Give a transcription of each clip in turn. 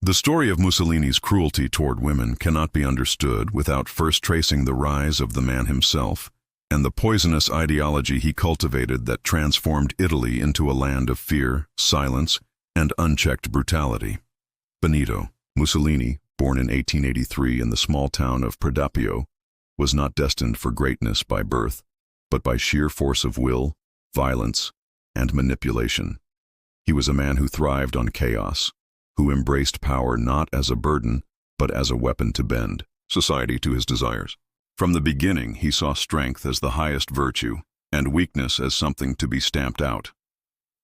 The story of Mussolini's cruelty toward women cannot be understood without first tracing the rise of the man himself and the poisonous ideology he cultivated that transformed Italy into a land of fear, silence, and unchecked brutality. Benito Mussolini, born in 1883 in the small town of Predappio, was not destined for greatness by birth, but by sheer force of will, violence, and manipulation. He was a man who thrived on chaos, who embraced power not as a burden, but as a weapon to bend society to his desires. From the beginning, he saw strength as the highest virtue, and weakness as something to be stamped out.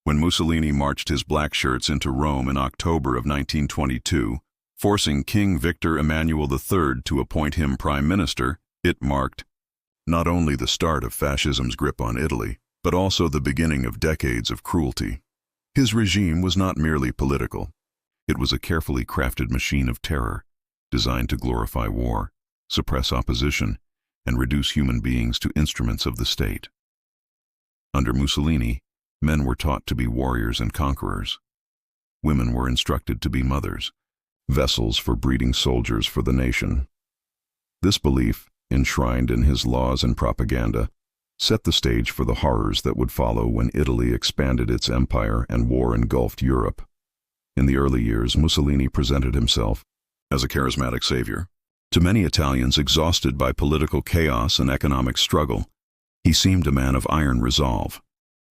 When Mussolini marched his black shirts into Rome in October of 1922, forcing King Victor Emmanuel III to appoint him prime minister, it marked not only the start of fascism's grip on Italy, but also the beginning of decades of cruelty. His regime was not merely political. It was a carefully crafted machine of terror, designed to glorify war, suppress opposition, and reduce human beings to instruments of the state. Under Mussolini, men were taught to be warriors and conquerors. Women were instructed to be mothers, vessels for breeding soldiers for the nation. This belief, enshrined in his laws and propaganda, set the stage for the horrors that would follow when Italy expanded its empire and war engulfed Europe. In the early years, Mussolini presented himself as a charismatic savior. To many Italians exhausted by political chaos and economic struggle, he seemed a man of iron resolve.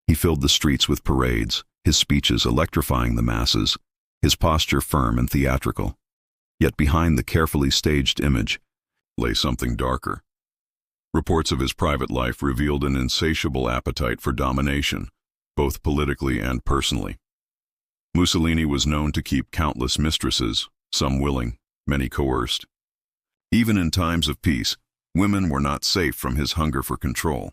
He filled the streets with parades, his speeches electrifying the masses, his posture firm and theatrical. Yet behind the carefully staged image lay something darker. Reports of his private life revealed an insatiable appetite for domination, both politically and personally. Mussolini was known to keep countless mistresses, some willing, many coerced. Even in times of peace, women were not safe from his hunger for control.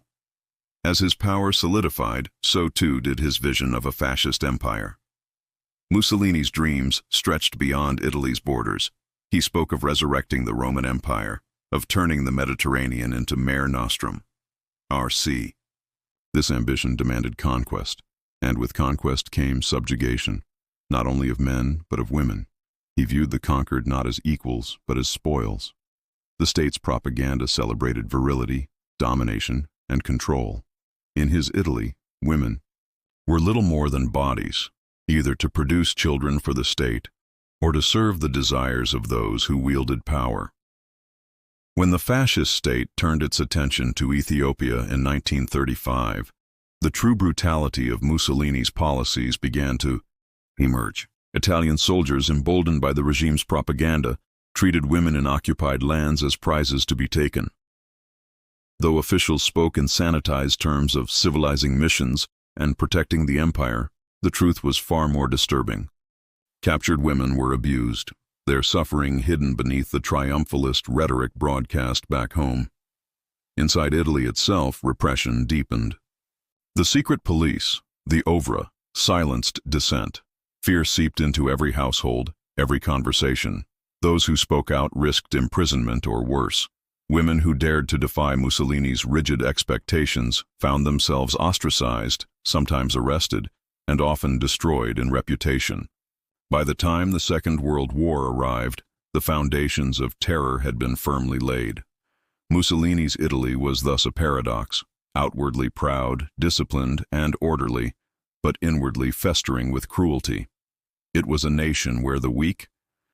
As his power solidified, so too did his vision of a fascist empire. Mussolini's dreams stretched beyond Italy's borders. He spoke of resurrecting the Roman Empire, of turning the Mediterranean into Mare Nostrum, our sea. This ambition demanded conquest, and with conquest came subjugation, not only of men, but of women. He viewed the conquered not as equals, but as spoils. The state's propaganda celebrated virility, domination, and control. In his Italy, women were little more than bodies, either to produce children for the state or to serve the desires of those who wielded power. When the fascist state turned its attention to Ethiopia in 1935, the true brutality of Mussolini's policies began to emerge. Italian soldiers, emboldened by the regime's propaganda, treated women in occupied lands as prizes to be taken. Though officials spoke in sanitized terms of civilizing missions and protecting the empire, the truth was far more disturbing. Captured women were abused, their suffering hidden beneath the triumphalist rhetoric broadcast back home. Inside Italy itself, repression deepened. The secret police, the Ovra, silenced dissent. Fear seeped into every household, every conversation. Those who spoke out risked imprisonment or worse. Women who dared to defy Mussolini's rigid expectations found themselves ostracized, sometimes arrested, and often destroyed in reputation. By the time the Second World War arrived, the foundations of terror had been firmly laid. Mussolini's Italy was thus a paradox, outwardly proud, disciplined, and orderly, but inwardly festering with cruelty. It was a nation where the weak,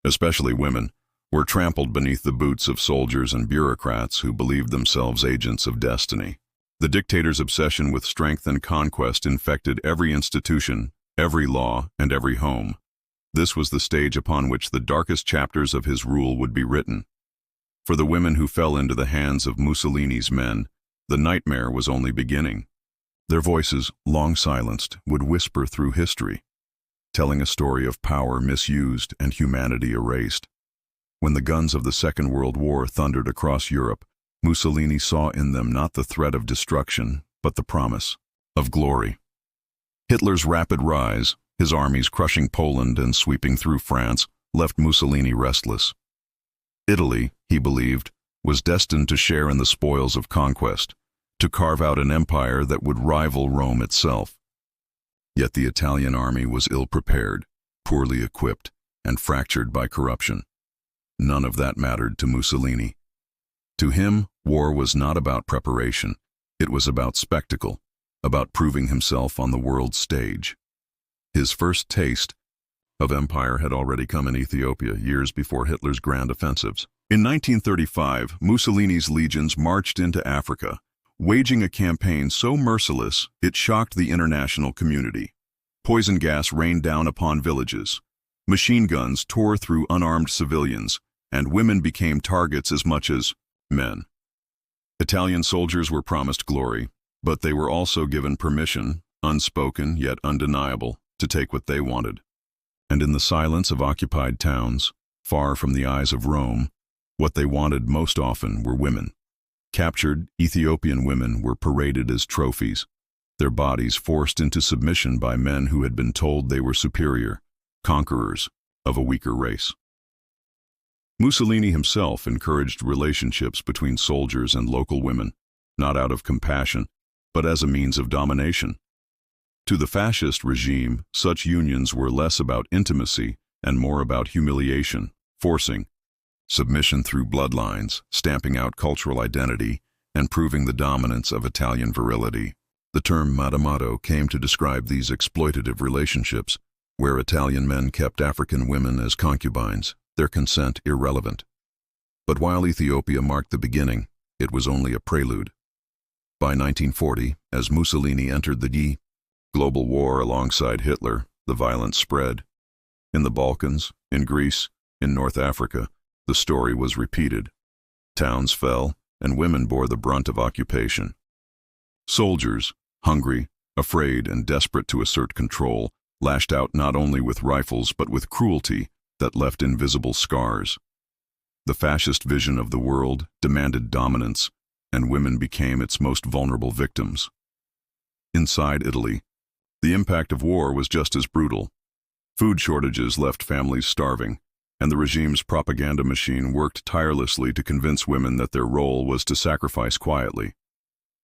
especially women, were trampled beneath the boots of soldiers and bureaucrats who believed themselves agents of destiny. The dictator's obsession with strength and conquest infected every institution, every law, and every home. This was the stage upon which the darkest chapters of his rule would be written. For the women who fell into the hands of Mussolini's men, the nightmare was only beginning. Their voices, long silenced, would whisper through history, telling a story of power misused and humanity erased. When the guns of the Second World War thundered across Europe, Mussolini saw in them not the threat of destruction, but the promise of glory. Hitler's rapid rise, his armies crushing Poland and sweeping through France, left Mussolini restless. Italy, he believed, was destined to share in the spoils of conquest, to carve out an empire that would rival Rome itself. Yet the Italian army was ill-prepared, poorly equipped, and fractured by corruption. None of that mattered to Mussolini. To him, war was not about preparation. It was about spectacle, about proving himself on the world stage. His first taste of empire had already come in Ethiopia years before Hitler's grand offensives. In 1935, Mussolini's legions marched into Africa, waging a campaign so merciless it shocked the international community. Poison gas rained down upon villages. Machine guns tore through unarmed civilians, and women became targets as much as men. Italian soldiers were promised glory, but they were also given permission, unspoken yet undeniable, to take what they wanted. And in the silence of occupied towns, far from the eyes of Rome, what they wanted most often were women. Captured Ethiopian women were paraded as trophies, their bodies forced into submission by men who had been told they were superior, conquerors of a weaker race. Mussolini himself encouraged relationships between soldiers and local women, not out of compassion, but as a means of domination. To the fascist regime, such unions were less about intimacy and more about humiliation, forcing submission through bloodlines, stamping out cultural identity, and proving the dominance of Italian virility. The term madamato came to describe these exploitative relationships, where Italian men kept African women as concubines, their consent irrelevant. But while Ethiopia marked the beginning, it was only a prelude. By 1940, as Mussolini entered the global war alongside Hitler, the violence spread. In the Balkans, in Greece, in North Africa, the story was repeated. Towns fell, and women bore the brunt of occupation. Soldiers, hungry, afraid, and desperate to assert control, lashed out not only with rifles but with cruelty that left invisible scars. The fascist vision of the world demanded dominance, and women became its most vulnerable victims. Inside Italy, the impact of war was just as brutal. Food shortages left families starving, and the regime's propaganda machine worked tirelessly to convince women that their role was to sacrifice quietly.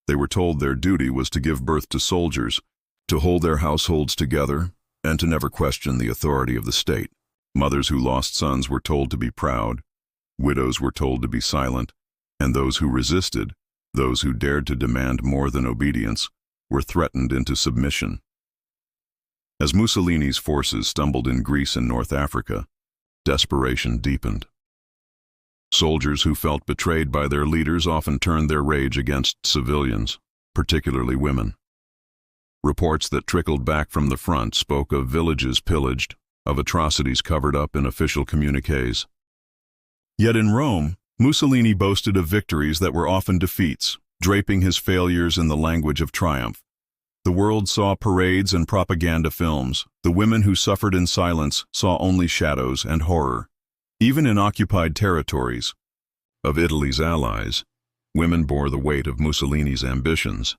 They were told their duty was to give birth to soldiers, to hold their households together, and to never question the authority of the state. Mothers who lost sons were told to be proud, widows were told to be silent, and those who resisted, those who dared to demand more than obedience, were threatened into submission. As Mussolini's forces stumbled in Greece and North Africa, desperation deepened. Soldiers who felt betrayed by their leaders often turned their rage against civilians, particularly women. Reports that trickled back from the front spoke of villages pillaged, of atrocities covered up in official communiques. Yet in Rome, Mussolini boasted of victories that were often defeats, draping his failures in the language of triumph. The world saw parades and propaganda films. The women who suffered in silence saw only shadows and horror. Even in occupied territories of Italy's allies, women bore the weight of Mussolini's ambitions.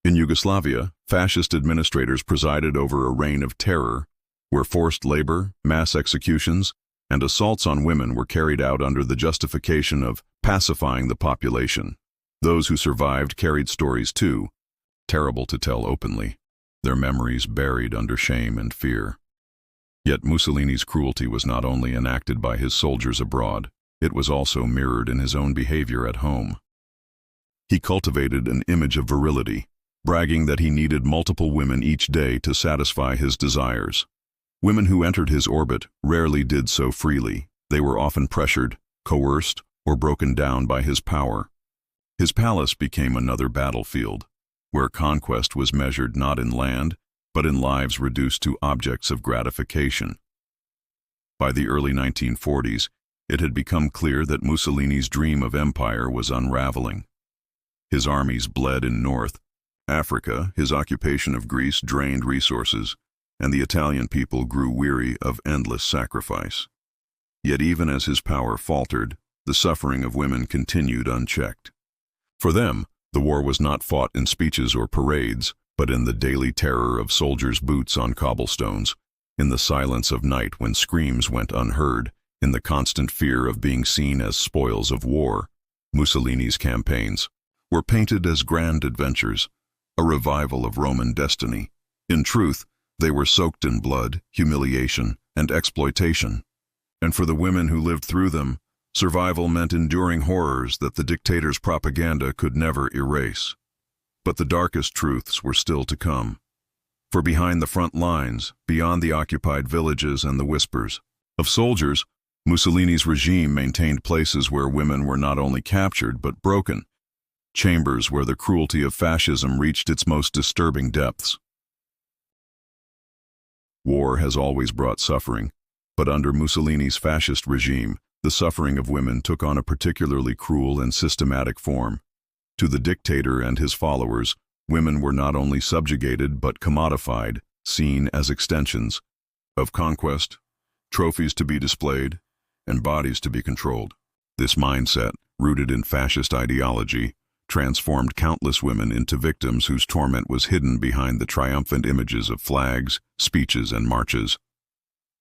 In Yugoslavia, fascist administrators presided over a reign of terror, where forced labor, mass executions, and assaults on women were carried out under the justification of pacifying the population. Those who survived carried stories too, terrible to tell openly, their memories buried under shame and fear. Yet Mussolini's cruelty was not only enacted by his soldiers abroad, it was also mirrored in his own behavior at home. He cultivated an image of virility, bragging that he needed multiple women each day to satisfy his desires. Women who entered his orbit rarely did so freely. They were often pressured, coerced, or broken down by his power. His palace became another battlefield, where conquest was measured not in land, but in lives reduced to objects of gratification. By the early 1940s, it had become clear that Mussolini's dream of empire was unraveling. His armies bled in North Africa, his occupation of Greece drained resources, and the Italian people grew weary of endless sacrifice. Yet even as his power faltered, the suffering of women continued unchecked. For them, the war was not fought in speeches or parades, but in the daily terror of soldiers' boots on cobblestones, in the silence of night when screams went unheard, in the constant fear of being seen as spoils of war. Mussolini's campaigns were painted as grand adventures, a revival of Roman destiny. In truth, they were soaked in blood, humiliation, and exploitation. And for the women who lived through them, survival meant enduring horrors that the dictator's propaganda could never erase. But the darkest truths were still to come. For behind the front lines, beyond the occupied villages and the whispers of soldiers, Mussolini's regime maintained places where women were not only captured but broken, chambers where the cruelty of fascism reached its most disturbing depths. War has always brought suffering, but under Mussolini's fascist regime, the suffering of women took on a particularly cruel and systematic form. To the dictator and his followers, women were not only subjugated but commodified, seen as extensions of conquest, trophies to be displayed, and bodies to be controlled. This mindset, rooted in fascist ideology, transformed countless women into victims whose torment was hidden behind the triumphant images of flags, speeches, and marches.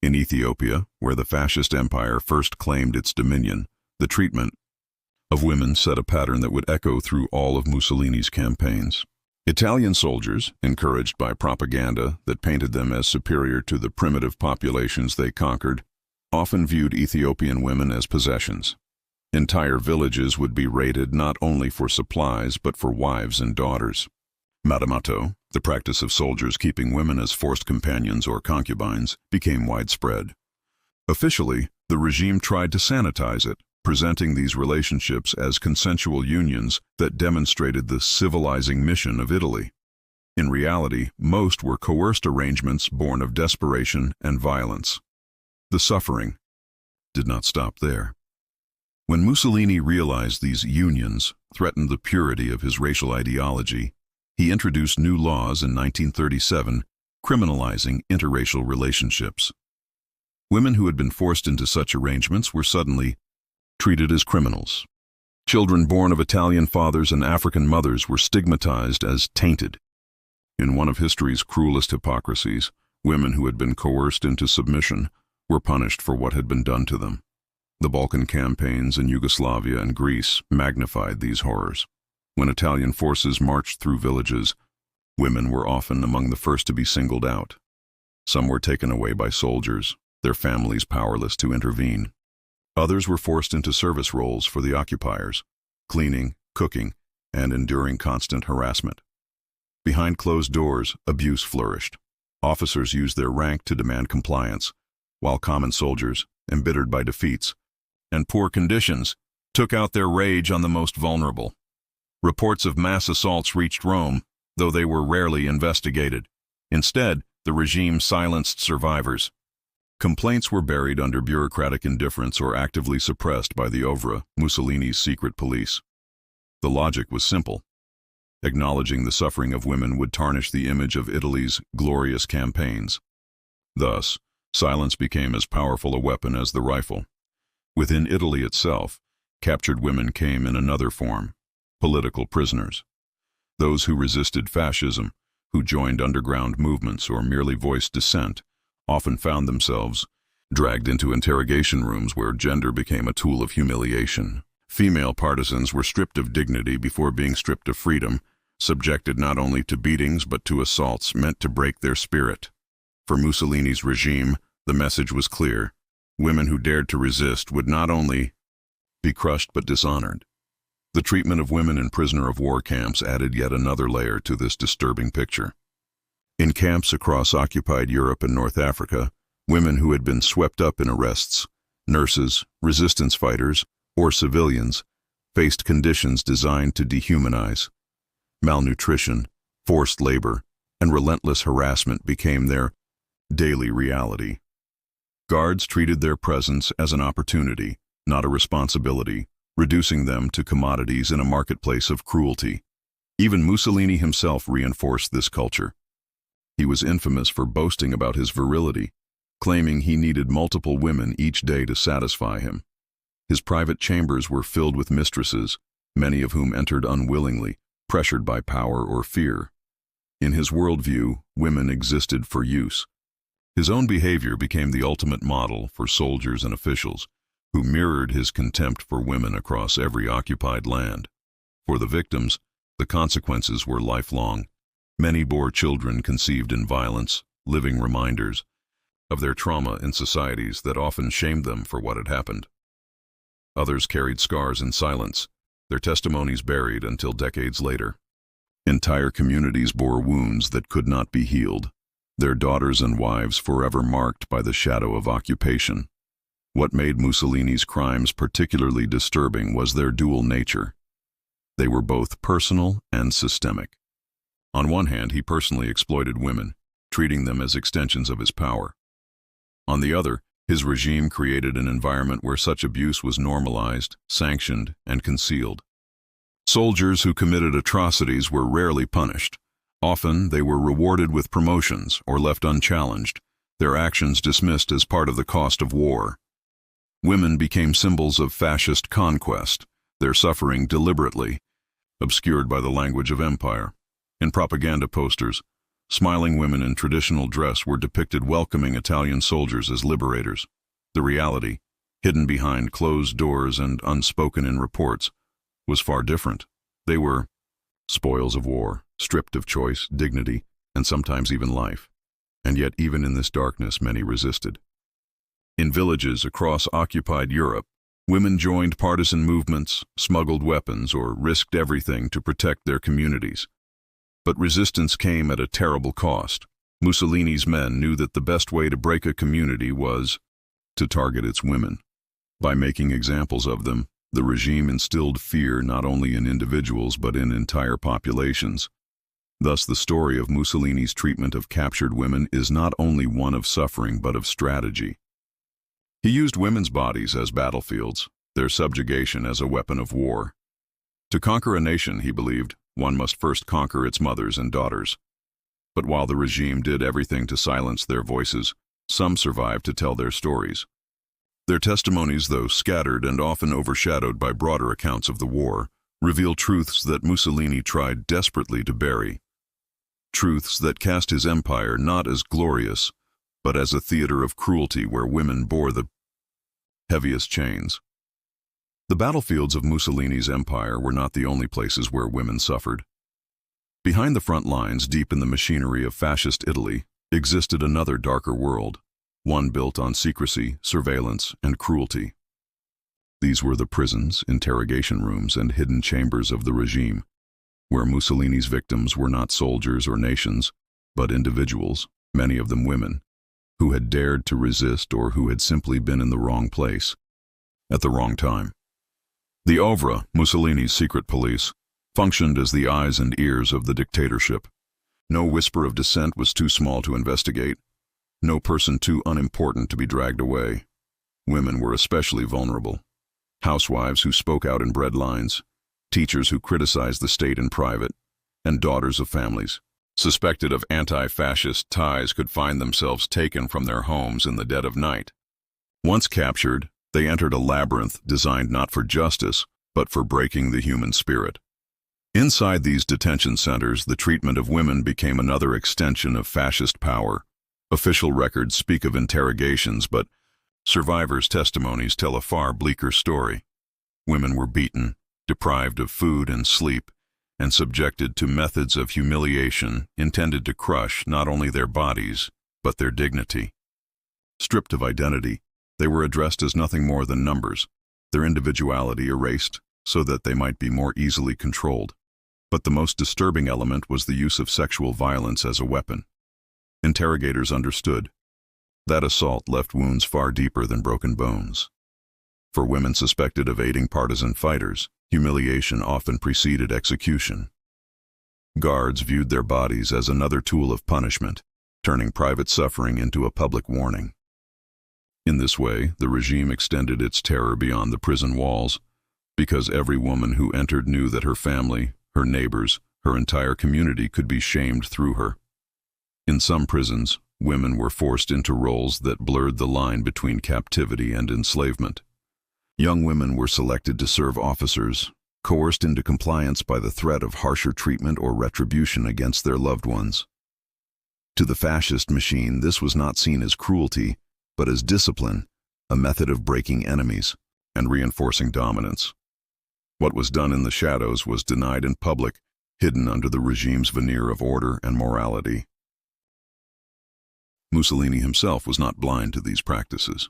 In Ethiopia, where the fascist empire first claimed its dominion, the treatment of women set a pattern that would echo through all of Mussolini's campaigns. Italian soldiers, encouraged by propaganda that painted them as superior to the primitive populations they conquered, often viewed Ethiopian women as possessions. Entire villages would be raided not only for supplies but for wives and daughters. Madamato, the practice of soldiers keeping women as forced companions or concubines, became widespread. Officially, the regime tried to sanitize it, presenting these relationships as consensual unions that demonstrated the civilizing mission of Italy. In reality, most were coerced arrangements born of desperation and violence. The suffering did not stop there. When Mussolini realized these unions threatened the purity of his racial ideology, he introduced new laws in 1937 criminalizing interracial relationships. Women who had been forced into such arrangements were suddenly treated as criminals. Children born of Italian fathers and African mothers were stigmatized as tainted. In one of history's cruelest hypocrisies, women who had been coerced into submission were punished for what had been done to them. The Balkan campaigns in Yugoslavia and Greece magnified these horrors. When Italian forces marched through villages, women were often among the first to be singled out. Some were taken away by soldiers, their families powerless to intervene. Others were forced into service roles for the occupiers, cleaning, cooking, and enduring constant harassment. Behind closed doors, abuse flourished. Officers used their rank to demand compliance, while common soldiers, embittered by defeats and poor conditions, took out their rage on the most vulnerable. Reports of mass assaults reached Rome, though they were rarely investigated. Instead, the regime silenced survivors. Complaints were buried under bureaucratic indifference or actively suppressed by the Ovra, Mussolini's secret police. The logic was simple. Acknowledging the suffering of women would tarnish the image of Italy's glorious campaigns. Thus, silence became as powerful a weapon as the rifle. Within Italy itself, captured women came in another form: political prisoners. Those who resisted fascism, who joined underground movements or merely voiced dissent, often found themselves dragged into interrogation rooms where gender became a tool of humiliation. Female partisans were stripped of dignity before being stripped of freedom, subjected not only to beatings but to assaults meant to break their spirit. For Mussolini's regime, the message was clear: women who dared to resist would not only be crushed but dishonored. The treatment of women in prisoner of war camps added yet another layer to this disturbing picture. In camps across occupied Europe and North Africa, women who had been swept up in arrests, nurses, resistance fighters, or civilians, faced conditions designed to dehumanize. Malnutrition, forced labor, and relentless harassment became their daily reality. Guards treated their presence as an opportunity, not a responsibility, reducing them to commodities in a marketplace of cruelty. Even Mussolini himself reinforced this culture. He was infamous for boasting about his virility, claiming he needed multiple women each day to satisfy him. His private chambers were filled with mistresses, many of whom entered unwillingly, pressured by power or fear. In his worldview, women existed for use. His own behavior became the ultimate model for soldiers and officials, who mirrored his contempt for women across every occupied land. For the victims, the consequences were lifelong. Many bore children conceived in violence, living reminders of their trauma in societies that often shamed them for what had happened. Others carried scars in silence, their testimonies buried until decades later. Entire communities bore wounds that could not be healed, their daughters and wives forever marked by the shadow of occupation. What made Mussolini's crimes particularly disturbing was their dual nature. They were both personal and systemic. On one hand, he personally exploited women, treating them as extensions of his power. On the other, his regime created an environment where such abuse was normalized, sanctioned, and concealed. Soldiers who committed atrocities were rarely punished. Often, they were rewarded with promotions or left unchallenged, their actions dismissed as part of the cost of war. Women became symbols of fascist conquest, their suffering deliberately obscured by the language of empire. In propaganda posters, smiling women in traditional dress were depicted welcoming Italian soldiers as liberators. The reality, hidden behind closed doors and unspoken in reports, was far different. They were spoils of war, stripped of choice, dignity, and sometimes even life. And yet even in this darkness many resisted. In villages across occupied Europe, women joined partisan movements, smuggled weapons, or risked everything to protect their communities. But resistance came at a terrible cost. Mussolini's men knew that the best way to break a community was to target its women. By making examples of them, the regime instilled fear not only in individuals but in entire populations. Thus, the story of Mussolini's treatment of captured women is not only one of suffering but of strategy. He used women's bodies as battlefields, their subjugation as a weapon of war. To conquer a nation, he believed, one must first conquer its mothers and daughters. But while the regime did everything to silence their voices, some survived to tell their stories. Their testimonies, though scattered and often overshadowed by broader accounts of the war, reveal truths that Mussolini tried desperately to bury. Truths that cast his empire not as glorious, but as a theater of cruelty where women bore the heaviest chains. The battlefields of Mussolini's empire were not the only places where women suffered. Behind the front lines, deep in the machinery of fascist Italy, existed another darker world, one built on secrecy, surveillance, and cruelty. These were the prisons, interrogation rooms, and hidden chambers of the regime, where Mussolini's victims were not soldiers or nations, but individuals, many of them women, who had dared to resist or who had simply been in the wrong place, at the wrong time. The Ovra, Mussolini's secret police, functioned as the eyes and ears of the dictatorship. No whisper of dissent was too small to investigate, no person too unimportant to be dragged away. Women were especially vulnerable. Housewives who spoke out in breadlines, teachers who criticized the state in private, and daughters of families suspected of anti-fascist ties could find themselves taken from their homes in the dead of night. Once captured, they entered a labyrinth designed not for justice, but for breaking the human spirit. Inside these detention centers, the treatment of women became another extension of fascist power. Official records speak of interrogations, but survivors' testimonies tell a far bleaker story. Women were beaten, deprived of food and sleep, and subjected to methods of humiliation intended to crush not only their bodies, but their dignity. Stripped of identity, they were addressed as nothing more than numbers, their individuality erased so that they might be more easily controlled. But the most disturbing element was the use of sexual violence as a weapon. Interrogators understood. That assault left wounds far deeper than broken bones. For women suspected of aiding partisan fighters, humiliation often preceded execution. Guards viewed their bodies as another tool of punishment, turning private suffering into a public warning. In this way, the regime extended its terror beyond the prison walls, because every woman who entered knew that her family, her neighbors, her entire community could be shamed through her. In some prisons, women were forced into roles that blurred the line between captivity and enslavement. Young women were selected to serve officers, coerced into compliance by the threat of harsher treatment or retribution against their loved ones. To the fascist machine, this was not seen as cruelty, but as discipline, a method of breaking enemies and reinforcing dominance. What was done in the shadows was denied in public, hidden under the regime's veneer of order and morality. Mussolini himself was not blind to these practices.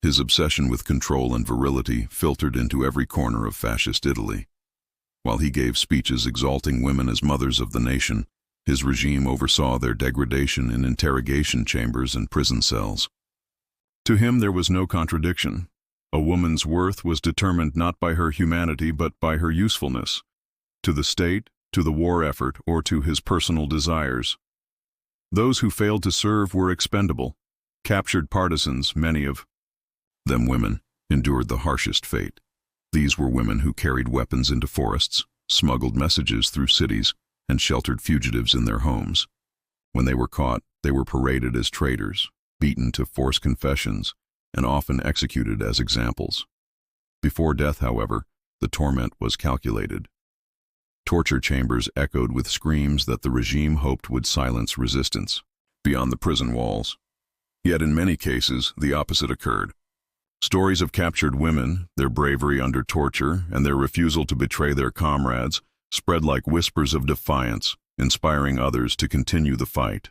His obsession with control and virility filtered into every corner of fascist Italy. While he gave speeches exalting women as mothers of the nation, his regime oversaw their degradation in interrogation chambers and prison cells. To him there was no contradiction. A woman's worth was determined not by her humanity but by her usefulness, to the state, to the war effort, or to his personal desires. Those who failed to serve were expendable. Captured partisans, many of them women, endured the harshest fate. These were women who carried weapons into forests, smuggled messages through cities, and sheltered fugitives in their homes. When they were caught, they were paraded as traitors, beaten to force confessions, and often executed as examples. Before death, however, the torment was calculated. Torture chambers echoed with screams that the regime hoped would silence resistance beyond the prison walls. Yet in many cases, the opposite occurred. Stories of captured women, their bravery under torture, and their refusal to betray their comrades spread like whispers of defiance, inspiring others to continue the fight.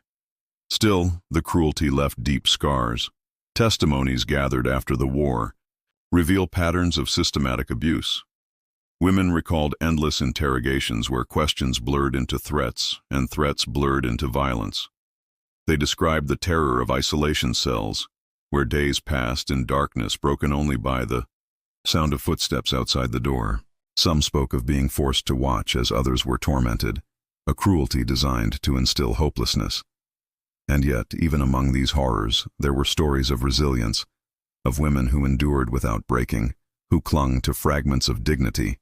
Still, the cruelty left deep scars. Testimonies gathered after the war reveal patterns of systematic abuse. Women recalled endless interrogations where questions blurred into threats and threats blurred into violence. They described the terror of isolation cells, where days passed in darkness broken only by the sound of footsteps outside the door. Some spoke of being forced to watch as others were tormented, a cruelty designed to instill hopelessness. And yet, even among these horrors, there were stories of resilience, of women who endured without breaking, who clung to fragments of dignity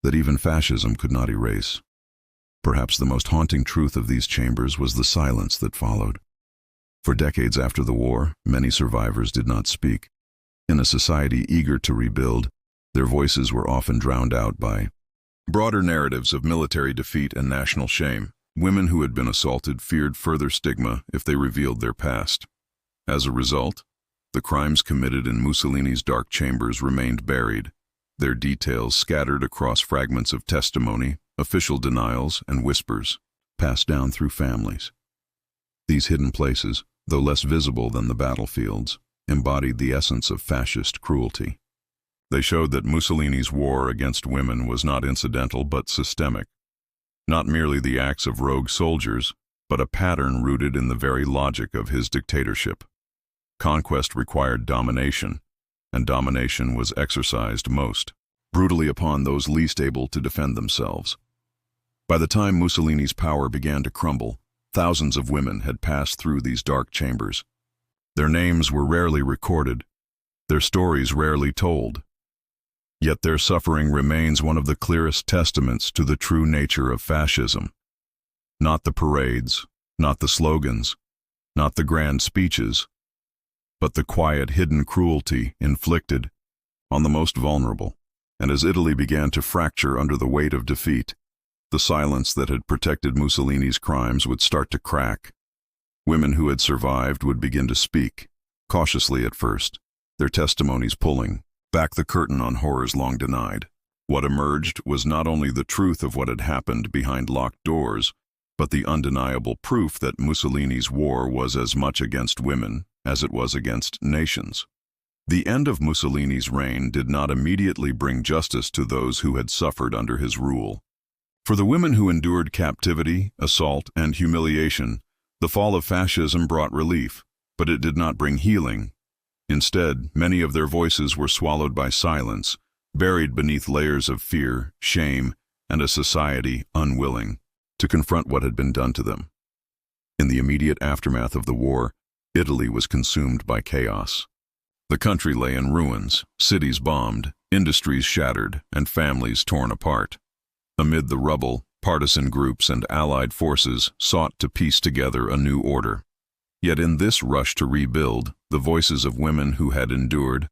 that even fascism could not erase. Perhaps the most haunting truth of these chambers was the silence that followed. For decades after the war, many survivors did not speak. In a society eager to rebuild, their voices were often drowned out by broader narratives of military defeat and national shame. Women who had been assaulted feared further stigma if they revealed their past. As a result, the crimes committed in Mussolini's dark chambers remained buried, their details scattered across fragments of testimony, official denials, and whispers, passed down through families. These hidden places, though less visible than the battlefields, embodied the essence of fascist cruelty. They showed that Mussolini's war against women was not incidental but systemic. Not merely the acts of rogue soldiers, but a pattern rooted in the very logic of his dictatorship. Conquest required domination, and domination was exercised most brutally upon those least able to defend themselves. By the time Mussolini's power began to crumble, thousands of women had passed through these dark chambers. Their names were rarely recorded, their stories rarely told. Yet their suffering remains one of the clearest testaments to the true nature of fascism. Not the parades, not the slogans, not the grand speeches, but the quiet, hidden cruelty inflicted on the most vulnerable. And as Italy began to fracture under the weight of defeat, the silence that had protected Mussolini's crimes would start to crack. Women who had survived would begin to speak, cautiously at first, their testimonies pulling back the curtain on horrors long denied. What emerged was not only the truth of what had happened behind locked doors, but the undeniable proof that Mussolini's war was as much against women as it was against nations. The end of Mussolini's reign did not immediately bring justice to those who had suffered under his rule. For the women who endured captivity, assault, and humiliation, the fall of fascism brought relief, but it did not bring healing. Instead, many of their voices were swallowed by silence, buried beneath layers of fear, shame, and a society unwilling to confront what had been done to them. In the immediate aftermath of the war, Italy was consumed by chaos. The country lay in ruins, cities bombed, industries shattered, and families torn apart. Amid the rubble, partisan groups and allied forces sought to piece together a new order. Yet in this rush to rebuild, the voices of women who had endured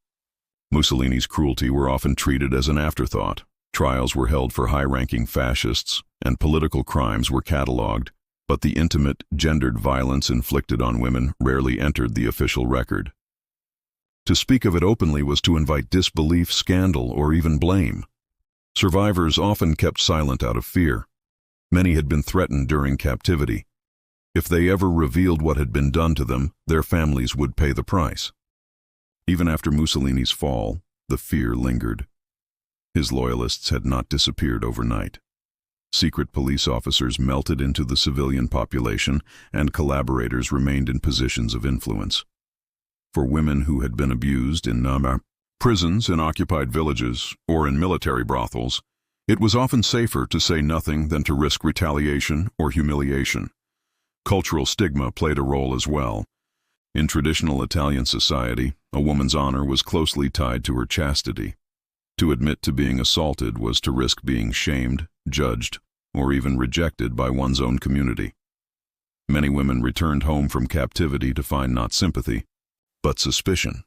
Mussolini's cruelty were often treated as an afterthought. Trials were held for high-ranking fascists, and political crimes were catalogued, but the intimate, gendered violence inflicted on women rarely entered the official record. To speak of it openly was to invite disbelief, scandal, or even blame. Survivors often kept silent out of fear. Many had been threatened during captivity. If they ever revealed what had been done to them, their families would pay the price. Even after Mussolini's fall, the fear lingered. His loyalists had not disappeared overnight. Secret police officers melted into the civilian population, and collaborators remained in positions of influence. For women who had been abused in prisons, in occupied villages, or in military brothels, it was often safer to say nothing than to risk retaliation or humiliation. Cultural stigma played a role as well. In traditional Italian society, a woman's honor was closely tied to her chastity. To admit to being assaulted was to risk being shamed, judged, or even rejected by one's own community. Many women returned home from captivity to find not sympathy, but suspicion.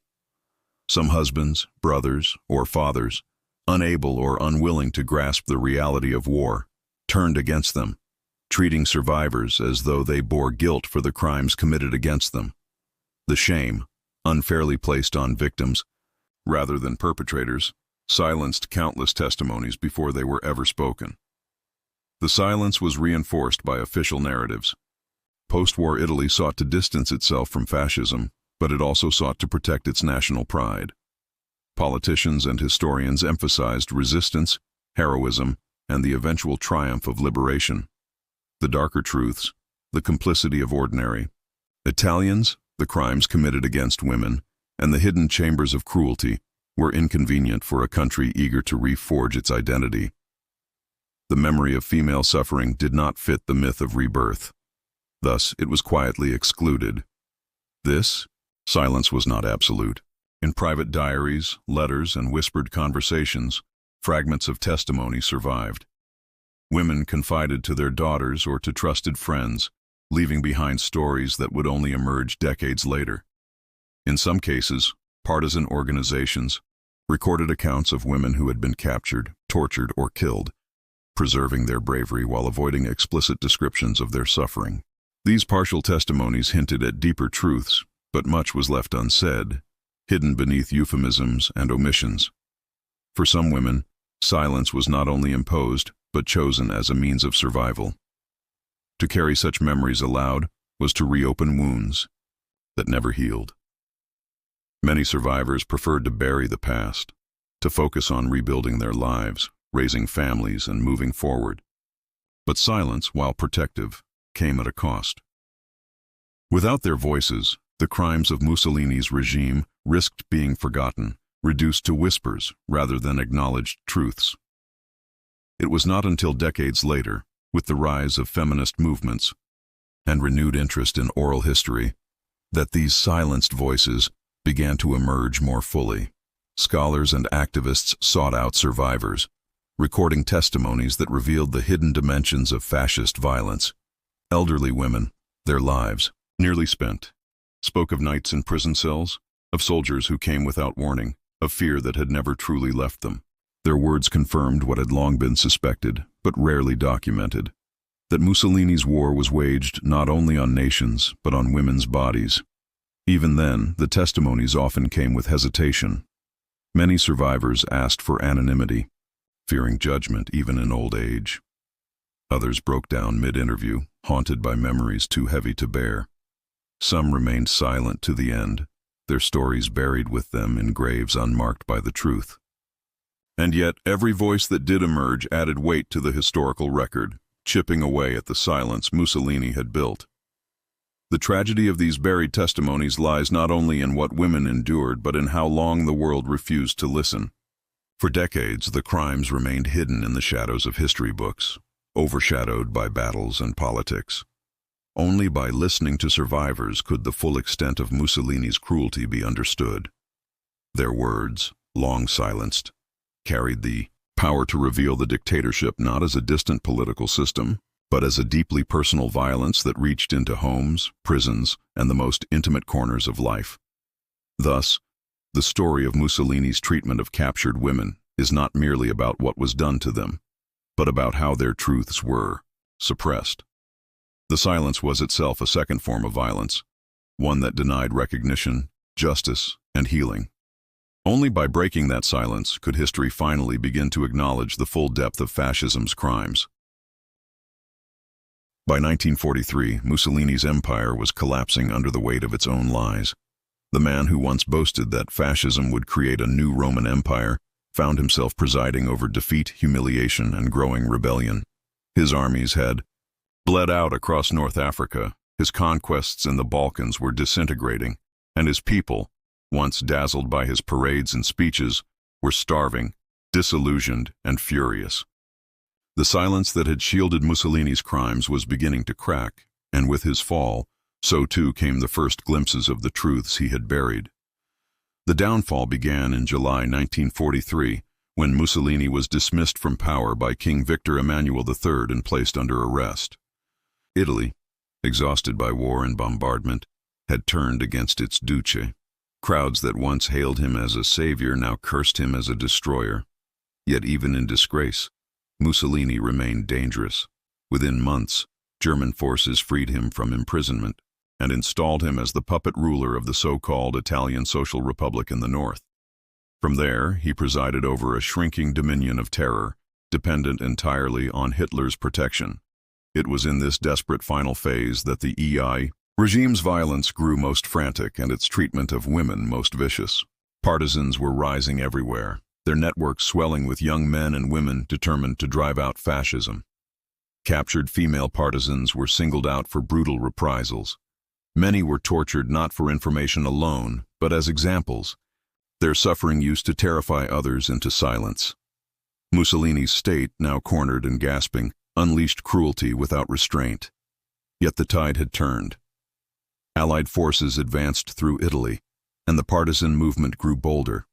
Some husbands, brothers, or fathers, unable or unwilling to grasp the reality of war, turned against them, treating survivors as though they bore guilt for the crimes committed against them. The shame, unfairly placed on victims, rather than perpetrators, silenced countless testimonies before they were ever spoken. The silence was reinforced by official narratives. Post-war Italy sought to distance itself from fascism, but it also sought to protect its national pride. Politicians and historians emphasized resistance, heroism, and the eventual triumph of liberation. The darker truths, the complicity of ordinary Italians, the crimes committed against women, and the hidden chambers of cruelty were inconvenient for a country eager to reforge its identity. The memory of female suffering did not fit the myth of rebirth. Thus, it was quietly excluded. This silence was not absolute. In private diaries, letters, and whispered conversations, fragments of testimony survived. Women confided to their daughters or to trusted friends, leaving behind stories that would only emerge decades later. In some cases, partisan organizations recorded accounts of women who had been captured, tortured, or killed, preserving their bravery while avoiding explicit descriptions of their suffering. These partial testimonies hinted at deeper truths, but much was left unsaid, hidden beneath euphemisms and omissions. For some women, silence was not only imposed, but chosen as a means of survival. To carry such memories aloud was to reopen wounds that never healed. Many survivors preferred to bury the past, to focus on rebuilding their lives, raising families, and moving forward. But silence, while protective, came at a cost. Without their voices, the crimes of Mussolini's regime risked being forgotten, reduced to whispers rather than acknowledged truths. It was not until decades later, with the rise of feminist movements and renewed interest in oral history, that these silenced voices began to emerge more fully. Scholars and activists sought out survivors, recording testimonies that revealed the hidden dimensions of fascist violence. Elderly women, their lives, nearly spent, spoke of nights in prison cells, of soldiers who came without warning, of fear that had never truly left them. Their words confirmed what had long been suspected, but rarely documented, that Mussolini's war was waged not only on nations, but on women's bodies. Even then, the testimonies often came with hesitation. Many survivors asked for anonymity, fearing judgment even in old age. Others broke down mid-interview, haunted by memories too heavy to bear. Some remained silent to the end, their stories buried with them in graves unmarked by the truth. And yet, every voice that did emerge added weight to the historical record, chipping away at the silence Mussolini had built. The tragedy of these buried testimonies lies not only in what women endured, but in how long the world refused to listen. For decades, the crimes remained hidden in the shadows of history books, overshadowed by battles and politics. Only by listening to survivors could the full extent of Mussolini's cruelty be understood. Their words, long silenced, carried the power to reveal the dictatorship not as a distant political system, but as a deeply personal violence that reached into homes, prisons, and the most intimate corners of life. Thus, the story of Mussolini's treatment of captured women is not merely about what was done to them, but about how their truths were suppressed. The silence was itself a second form of violence, one that denied recognition, justice, and healing. Only by breaking that silence could history finally begin to acknowledge the full depth of fascism's crimes. By 1943, Mussolini's empire was collapsing under the weight of its own lies. The man who once boasted that fascism would create a new Roman Empire found himself presiding over defeat, humiliation, and growing rebellion. His armies had bled out across North Africa, his conquests in the Balkans were disintegrating, and his people, once dazzled by his parades and speeches, were starving, disillusioned, and furious. The silence that had shielded Mussolini's crimes was beginning to crack, and with his fall, so too came the first glimpses of the truths he had buried. The downfall began in July 1943, when Mussolini was dismissed from power by King Victor Emmanuel III and placed under arrest. Italy, exhausted by war and bombardment, had turned against its duce. Crowds that once hailed him as a savior now cursed him as a destroyer. Yet even in disgrace, Mussolini remained dangerous. Within months, German forces freed him from imprisonment and installed him as the puppet ruler of the so-called Italian Social Republic in the north. From there, he presided over a shrinking dominion of terror, dependent entirely on Hitler's protection. It was in this desperate final phase that the EI regime's violence grew most frantic and its treatment of women most vicious. Partisans were rising everywhere, their networks swelling with young men and women determined to drive out fascism. Captured female partisans were singled out for brutal reprisals. Many were tortured not for information alone, but as examples. Their suffering used to terrify others into silence. Mussolini's state, now cornered and gasping, unleashed cruelty without restraint. Yet the tide had turned. Allied forces advanced through Italy, and the partisan movement grew bolder.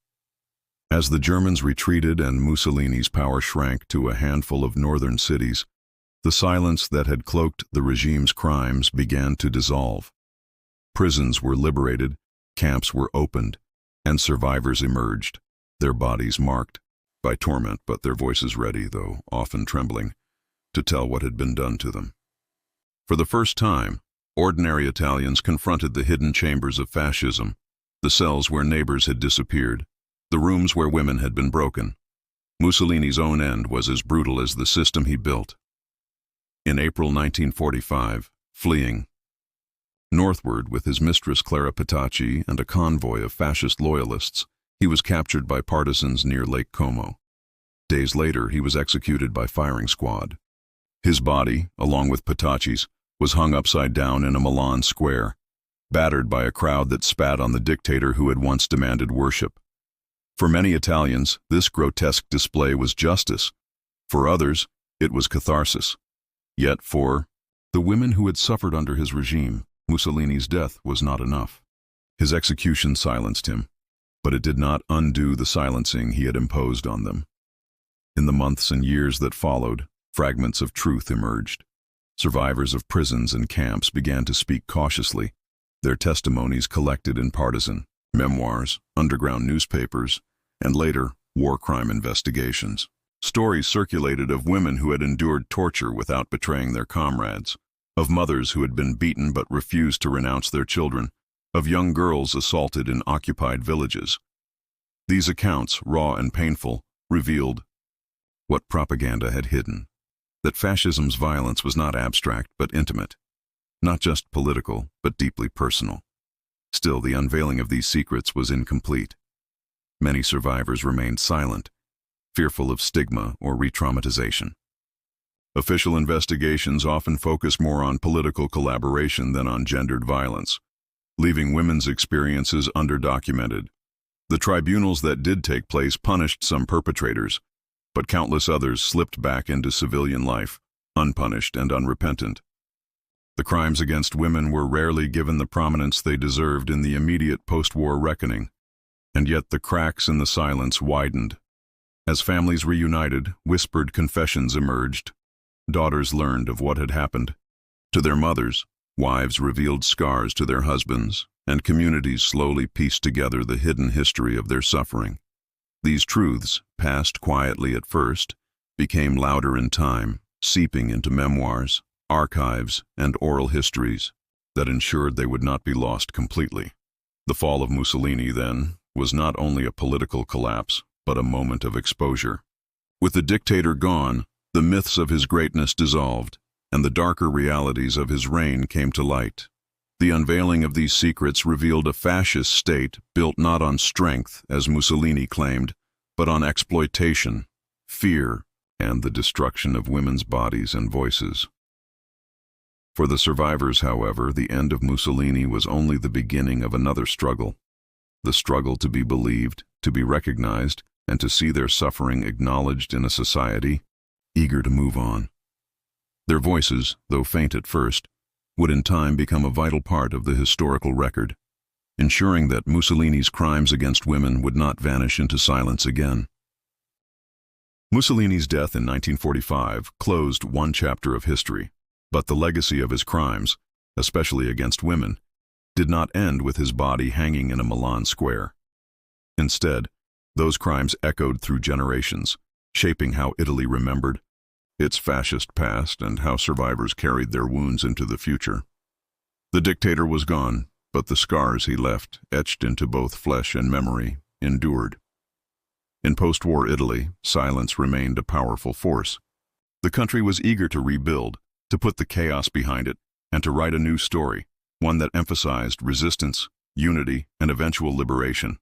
As the Germans retreated and Mussolini's power shrank to a handful of northern cities, the silence that had cloaked the regime's crimes began to dissolve. Prisons were liberated, camps were opened, and survivors emerged, their bodies marked by torment but their voices ready, though often trembling, to tell what had been done to them. For the first time, ordinary Italians confronted the hidden chambers of fascism, the cells where neighbors had disappeared, the rooms where women had been broken. Mussolini's own end was as brutal as the system he built. In April 1945, fleeing northward with his mistress Clara Petacci and a convoy of fascist loyalists, he was captured by partisans near Lake Como. Days later, he was executed by firing squad. His body, along with Petacci's, was hung upside down in a Milan square, battered by a crowd that spat on the dictator who had once demanded worship. For many Italians, this grotesque display was justice. For others, it was catharsis. Yet for the women who had suffered under his regime, Mussolini's death was not enough. His execution silenced him, but it did not undo the silencing he had imposed on them. In the months and years that followed, fragments of truth emerged. Survivors of prisons and camps began to speak cautiously, their testimonies collected in partisan memoirs, underground newspapers, and later, war crime investigations. Stories circulated of women who had endured torture without betraying their comrades, of mothers who had been beaten but refused to renounce their children, of young girls assaulted in occupied villages. These accounts, raw and painful, revealed what propaganda had hidden, that fascism's violence was not abstract but intimate, not just political but deeply personal. Still, the unveiling of these secrets was incomplete. Many survivors remained silent, fearful of stigma or re-traumatization. Official investigations often focus more on political collaboration than on gendered violence, leaving women's experiences underdocumented. The tribunals that did take place punished some perpetrators, but countless others slipped back into civilian life, unpunished and unrepentant. The crimes against women were rarely given the prominence they deserved in the immediate post-war reckoning, and yet the cracks in the silence widened. As families reunited, whispered confessions emerged. Daughters learned of what had happened to their mothers, wives revealed scars to their husbands, and communities slowly pieced together the hidden history of their suffering. These truths, passed quietly at first, became louder in time, seeping into memoirs, archives, and oral histories that ensured they would not be lost completely. The fall of Mussolini, then, was not only a political collapse, but a moment of exposure. With the dictator gone, the myths of his greatness dissolved, and the darker realities of his reign came to light. The unveiling of these secrets revealed a fascist state built not on strength, as Mussolini claimed, but on exploitation, fear, and the destruction of women's bodies and voices. For the survivors, however, the end of Mussolini was only the beginning of another struggle. The struggle to be believed, to be recognized, and to see their suffering acknowledged in a society eager to move on. Their voices, though faint at first, would in time become a vital part of the historical record, ensuring that Mussolini's crimes against women would not vanish into silence again. Mussolini's death in 1945 closed one chapter of history, but the legacy of his crimes, especially against women, did not end with his body hanging in a Milan square. Instead, those crimes echoed through generations, shaping how Italy remembered its fascist past and how survivors carried their wounds into the future. The dictator was gone, but the scars he left, etched into both flesh and memory, endured. In post-war Italy, silence remained a powerful force. The country was eager to rebuild, to put the chaos behind it, and to write a new story, one that emphasized resistance, unity, and eventual liberation.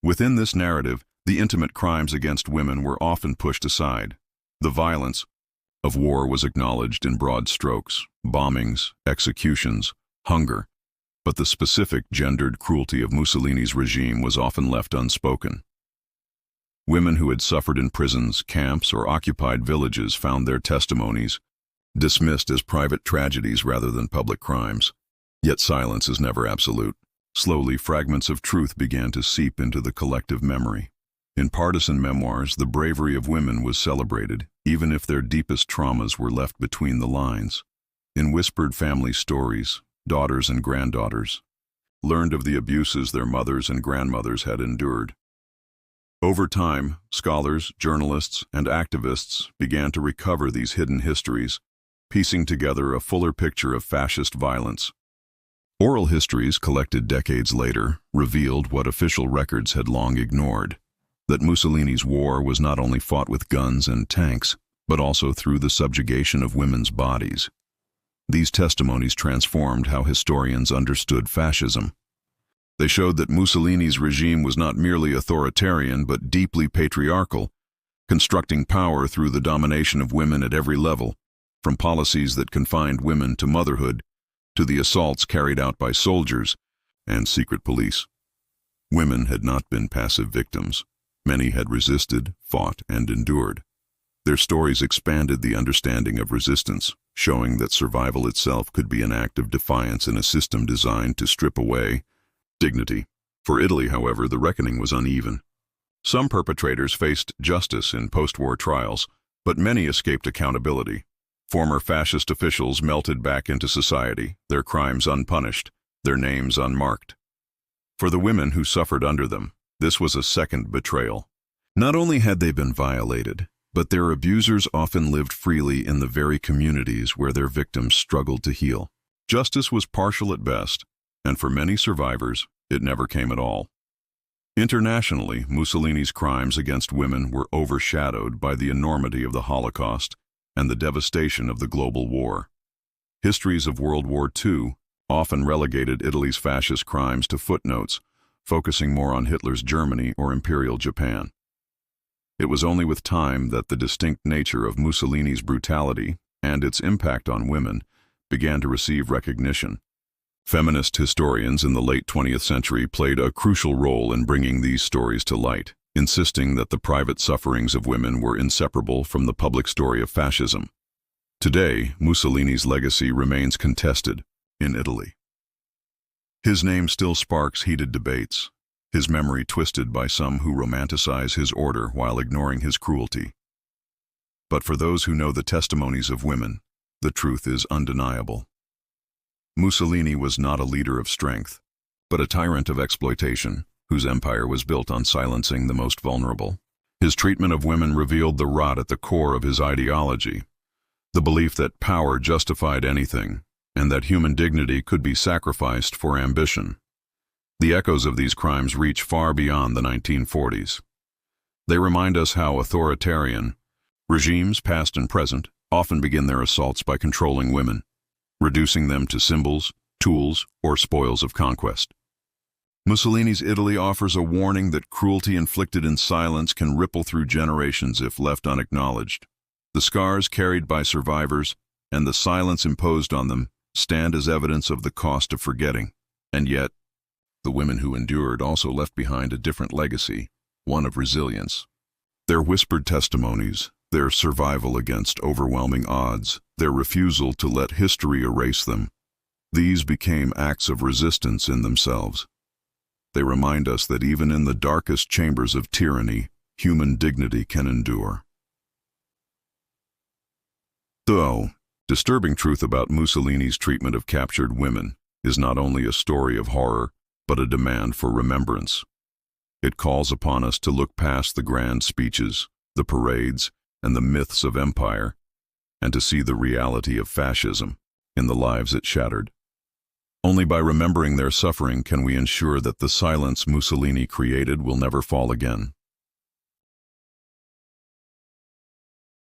Within this narrative, the intimate crimes against women were often pushed aside. The violence of war was acknowledged in broad strokes: bombings, executions, hunger, but the specific gendered cruelty of Mussolini's regime was often left unspoken. Women who had suffered in prisons, camps, or occupied villages found their testimonies dismissed as private tragedies rather than public crimes. Yet silence is never absolute. Slowly, fragments of truth began to seep into the collective memory. In partisan memoirs, the bravery of women was celebrated, even if their deepest traumas were left between the lines. In whispered family stories, daughters and granddaughters learned of the abuses their mothers and grandmothers had endured. Over time, scholars, journalists, and activists began to recover these hidden histories, piecing together a fuller picture of fascist violence. Oral histories collected decades later revealed what official records had long ignored: that Mussolini's war was not only fought with guns and tanks, but also through the subjugation of women's bodies. These testimonies transformed how historians understood fascism. They showed that Mussolini's regime was not merely authoritarian but deeply patriarchal, constructing power through the domination of women at every level, from policies that confined women to motherhood to the assaults carried out by soldiers and secret police. Women had not been passive victims. Many had resisted, fought, and endured. Their stories expanded the understanding of resistance, showing that survival itself could be an act of defiance in a system designed to strip away dignity. For Italy, however, the reckoning was uneven. Some perpetrators faced justice in post-war trials, but many escaped accountability. Former fascist officials melted back into society, their crimes unpunished, their names unmarked. For the women who suffered under them, this was a second betrayal. Not only had they been violated, but their abusers often lived freely in the very communities where their victims struggled to heal. Justice was partial at best, and for many survivors, it never came at all. Internationally, Mussolini's crimes against women were overshadowed by the enormity of the Holocaust and the devastation of the global war. Histories of World War II often relegated Italy's fascist crimes to footnotes, focusing more on Hitler's Germany or Imperial Japan. It was only with time that the distinct nature of Mussolini's brutality and its impact on women began to receive recognition. Feminist historians in the late 20th century played a crucial role in bringing these stories to light, insisting that the private sufferings of women were inseparable from the public story of fascism. Today, Mussolini's legacy remains contested in Italy. His name still sparks heated debates, his memory twisted by some who romanticize his order while ignoring his cruelty. But for those who know the testimonies of women, the truth is undeniable. Mussolini was not a leader of strength, but a tyrant of exploitation, whose empire was built on silencing the most vulnerable. His treatment of women revealed the rot at the core of his ideology, the belief that power justified anything, and that human dignity could be sacrificed for ambition. The echoes of these crimes reach far beyond the 1940s. They remind us how authoritarian regimes, past and present, often begin their assaults by controlling women, reducing them to symbols, tools, or spoils of conquest. Mussolini's Italy offers a warning that cruelty inflicted in silence can ripple through generations if left unacknowledged. The scars carried by survivors and the silence imposed on them stand as evidence of the cost of forgetting. And yet, the women who endured also left behind a different legacy, one of resilience. Their whispered testimonies, their survival against overwhelming odds, their refusal to let history erase them, these became acts of resistance in themselves. They remind us that even in the darkest chambers of tyranny, human dignity can endure. The disturbing truth about Mussolini's treatment of captured women is not only a story of horror, but a demand for remembrance. It calls upon us to look past the grand speeches, the parades, and the myths of empire, and to see the reality of fascism in the lives it shattered. Only by remembering their suffering can we ensure that the silence Mussolini created will never fall again.